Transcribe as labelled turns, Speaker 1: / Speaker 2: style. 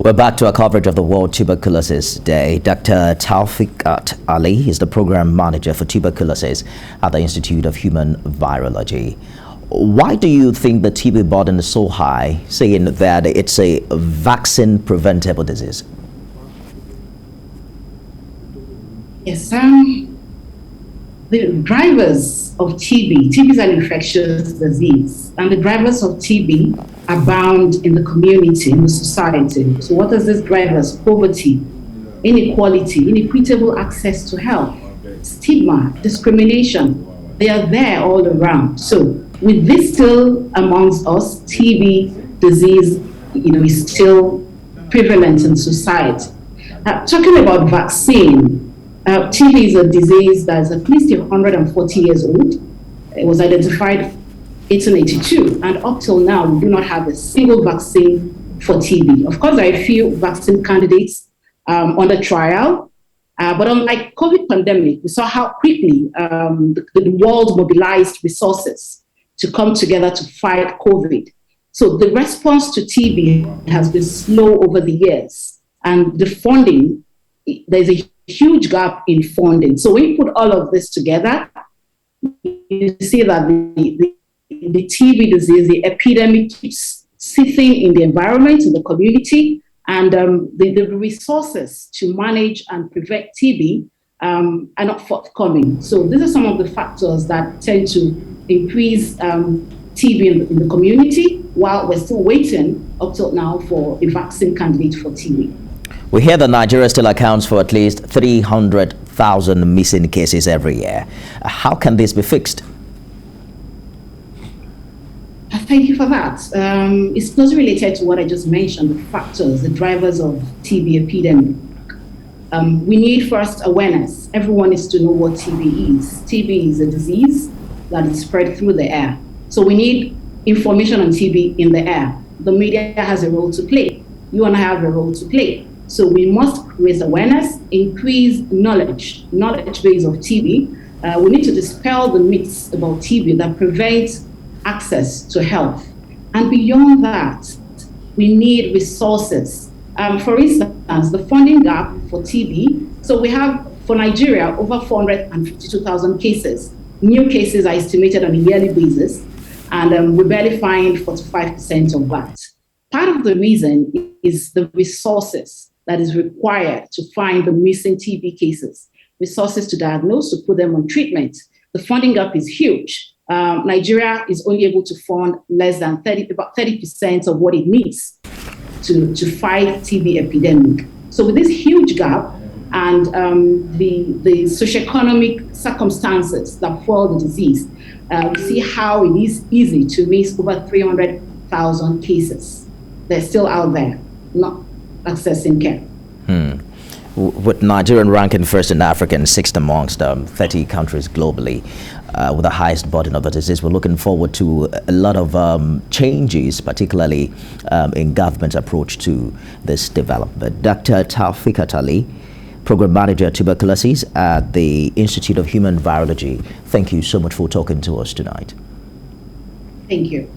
Speaker 1: We're back to our coverage of the World Tuberculosis Day. Dr. Taofeekat Ali is the program manager for tuberculosis at the Institute of Human Virology. Why do you think the TB burden is so high, saying that it's a vaccine-preventable disease?
Speaker 2: Yes, the drivers of TB is an infectious disease, and the drivers of TB abound in the community, in the society. So what are these drivers? Poverty, inequality, inequitable access to health, stigma, discrimination. They are there all around. So with this still amongst us, TB disease, is still prevalent in society. Talking about vaccine, TB is a disease that is at least 140 years old. It was identified 1882, and up till now, we do not have a single vaccine for TB. Of course, there are a few vaccine candidates under trial, but unlike COVID pandemic, we saw how quickly the world mobilized resources to come together to fight COVID. So the response to TB has been slow over the years, and the funding, there's a huge gap in funding. So when you put all of this together, you see that the TB disease, the epidemic keeps sitting in the environment, in the community, and the resources to manage and prevent TB are not forthcoming. So these are some of the factors that tend to increase TB in the community, while we're still waiting up till now for a vaccine candidate for TB.
Speaker 1: We hear that Nigeria still accounts for at least 300,000 missing cases every year. How can this be fixed?
Speaker 2: Thank you for that. It's closely related to what I just mentioned, the factors, the drivers of TB epidemic. We need first awareness. Everyone needs to know what TB is. TB is a disease that is spread through the air. So we need information on TB in the air. The media has a role to play. You and I have a role to play. So we must raise awareness, increase knowledge base of TB. We need to dispel the myths about TB that prevent access to health. And beyond that, we need resources. For instance, the funding gap for TB. So we have, for Nigeria, over 452,000 cases. New cases are estimated on a yearly basis, and we barely find 45% of that. Part of the reason is the resources that is required to find the missing TB cases, resources to diagnose, to put them on treatment. The funding gap is huge. Nigeria is only able to fund less than about 30% of what it needs to fight TB epidemic. So with this huge gap and the socioeconomic circumstances that follow the disease, we see how it is easy to miss over 300,000 cases. They're still out there, not accessing care.
Speaker 1: With Nigeria ranking first in Africa and sixth amongst 30 countries globally with the highest burden of the disease, we're looking forward to a lot of changes, particularly in government's approach to this development. Dr. Taofeekat Ali, Program Manager Tuberculosis at the Institute of Human Virology, thank you so much for talking to us tonight.
Speaker 2: Thank you.